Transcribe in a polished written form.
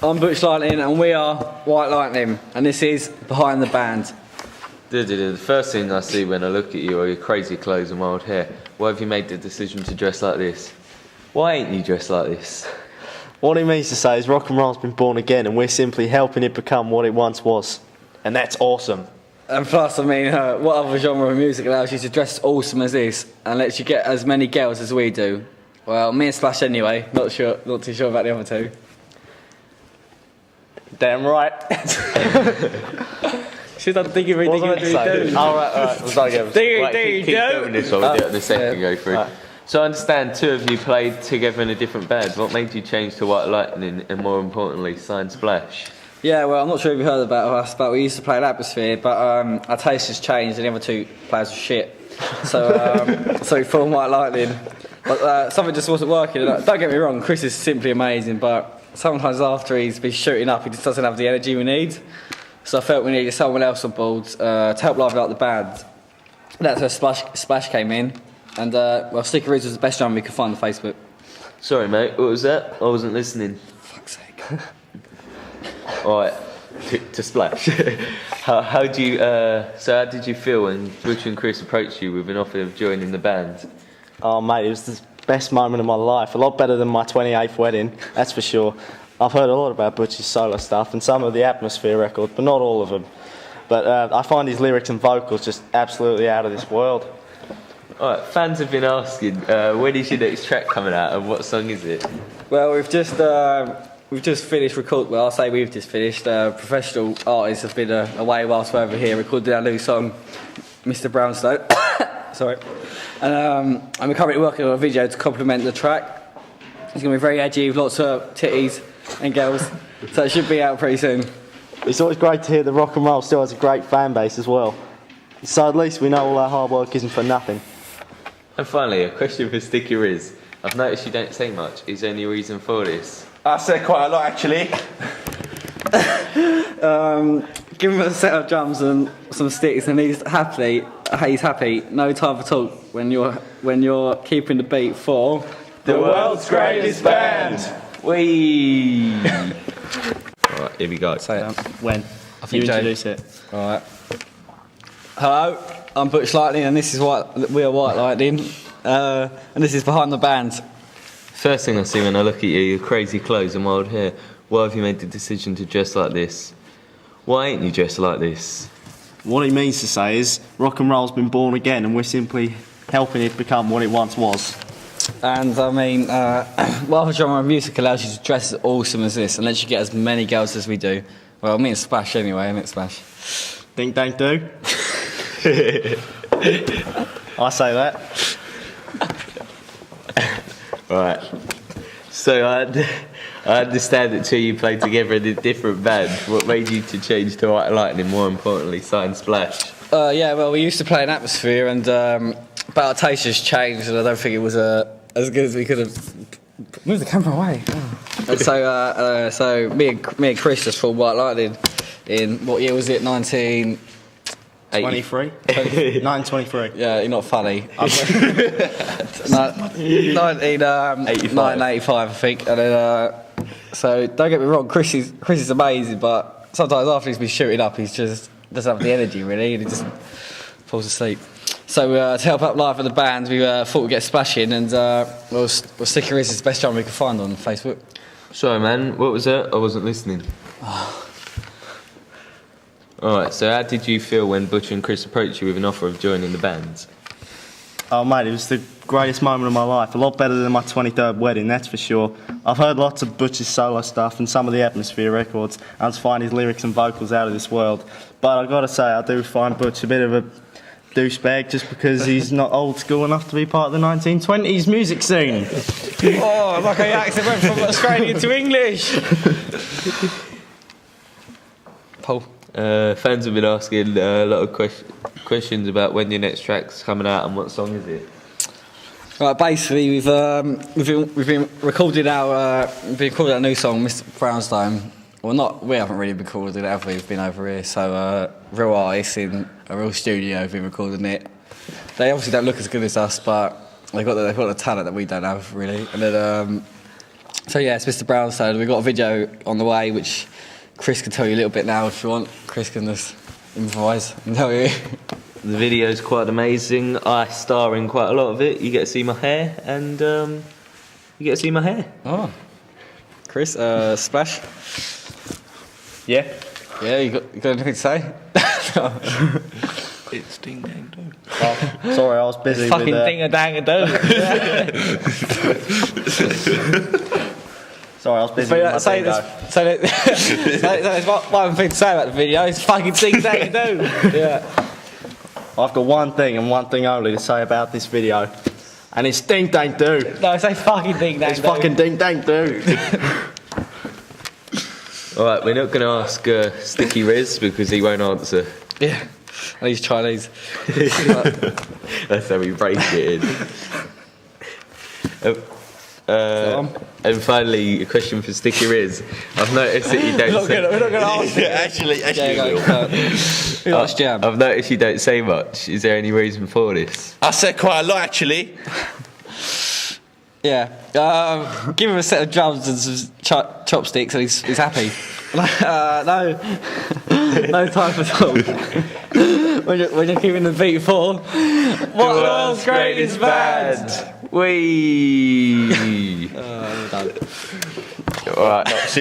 I'm Butch Lightning and we are White Lightning and this is Behind the Band. The first thing I see when I look at you are your crazy clothes and wild hair. Why have you made the decision to dress like this? Why ain't you dressed like this? What he means to say is rock and roll's been born again and we're simply helping it become what it once was. And that's awesome. And plus, I mean, what other genre of music allows you to dress as awesome as this and lets you get as many girls as we do? Well, me and Splash anyway, not too sure about the other two. Damn right. Should I think of anything you do? Alright, we'll start again. Keep doing this while we get the second go through. So I understand two of you played together in a different band. What made you change to White Lightning and more importantly, sign Splash? Yeah, well, I'm not sure if you heard about us, but we used to play at Atmosphere, but our taste has changed and the other two players were shit. So, so we formed White Lightning. But something just wasn't working. Don't get me wrong, Chris is simply amazing, but sometimes after he's been shooting up, he just doesn't have the energy we need. So I felt we needed someone else on board to help liven up the band. That's where Splash came in, and well, Sticky Riz was the best drum we could find on Facebook. Sorry, mate. What was that? I wasn't listening. Fuck's sake. All right, to Splash. How did you feel when Butch and Chris approached you with an offer of joining the band? Oh mate, it was the best moment of my life. A lot better than my 28th wedding, that's for sure. I've heard a lot about Butch's solo stuff and some of the Atmosphere records, but not all of them. But I find his lyrics and vocals just absolutely out of this world. Alright, fans have been asking, when is your next track coming out and what song is it? Well, we've just finished recording. Well, I'll say we've just finished. Professional artists have been away whilst we're over here recording our new song, Mr. Brownstone. Sorry. And I'm currently working on a video to complement the track. It's going to be very edgy with lots of titties and girls, so it should be out pretty soon. It's always great to hear that rock and roll still has a great fan base as well. So at least we know all our hard work isn't for nothing. And finally, a question for Sticky Riz. I've noticed you don't say much. Is there any reason for this? I say quite a lot actually. Give him a set of drums and some sticks, and he's happy. No time for talk when you're keeping the beat for The world's greatest band. Whee! Alright, here we go. Say it. When? I think you introduce it. Alright. Hello, I'm Butch Lightning and this is we are White Lightning. And this is Behind the Band. First thing I see when I look at you, your crazy clothes and wild hair. Why have you made the decision to dress like this? Why ain't you dressed like this? What he means to say is rock and roll's been born again and we're simply helping it become what it once was. And I mean, what other genre of music allows you to dress as awesome as this and lets you get as many girls as we do? Well, me and Splash anyway, innit, Splash? Ding dang do. I say that. Right. So I understand that two of you played together in a different band. What made you to change to White Lightning, more importantly, sign Splash? Yeah, well, we used to play in Atmosphere and but our taste has changed and I don't think it was as good as we could have. Move the camera away. And so me and Chris just formed White Lightning in, what year was it, 23? 923. Yeah, you're not funny. 1985, I think. And then, so don't get me wrong, Chris is amazing, but sometimes after he's been shooting up, he's just doesn't have the energy really, and he just falls asleep. So to help out live for the band, we thought we'd get Splash in, and we'll Sticky Riz is the best drum we could find on Facebook. Sorry, man. What was that? I wasn't listening. Alright, so how did you feel when Butch and Chris approached you with an offer of joining the band? Oh mate, it was the greatest moment of my life. A lot better than my 23rd wedding, that's for sure. I've heard lots of Butch's solo stuff and some of the Atmosphere records. I just find his lyrics and vocals out of this world. But I've got to say, I do find Butch a bit of a douchebag just because he's not old school enough to be part of the 1920s music scene. Oh, like I accent went from Australian to English. Paul. Fans have been asking a lot of questions about when your next track's coming out and what song is it. Right, basically we've been recording our new song, Mr. Brownstone. Well, we haven't really been recording it, have we? We've been over here, so real artists in a real studio have been recording it. They obviously don't look as good as us, but they've got the talent that we don't have really. And then So yeah, it's Mr. Brownstone. We've got a video on the way, which Chris can tell you a little bit now if you want. Chris can just improvise and tell you. The video's quite amazing. I star in quite a lot of it. You get to see my hair, and you get to see my hair. Oh, Chris, Splash. Yeah. Yeah, you got anything to say? It's ding dang dong. Oh, sorry, I was busy Fucking with. ding a dang a dong. Sorry, I was busy with my Say bingo. there's one thing to say about the video. It's fucking ding dang a dong. Yeah. I've got one thing and one thing only to say about this video, and it's ding dang do. No, say fucking ding dang. It's fucking ding dang do. Alright, we're not going to ask Sticky Riz because he won't answer. Yeah. And he's Chinese. That's how we break it in. And finally, a question for Sticky Riz. I've noticed that you don't say... We're not going to ask him. actually, Yeah, we will. Who likes jam? I've noticed you don't say much. Is there any reason for this? I said quite a lot, actually. Yeah. Give him a set of drums and some chopsticks and he's happy. No. No time for talk. when you're keeping the beat full. What the world's greatest band? Wee! We're done. Alright.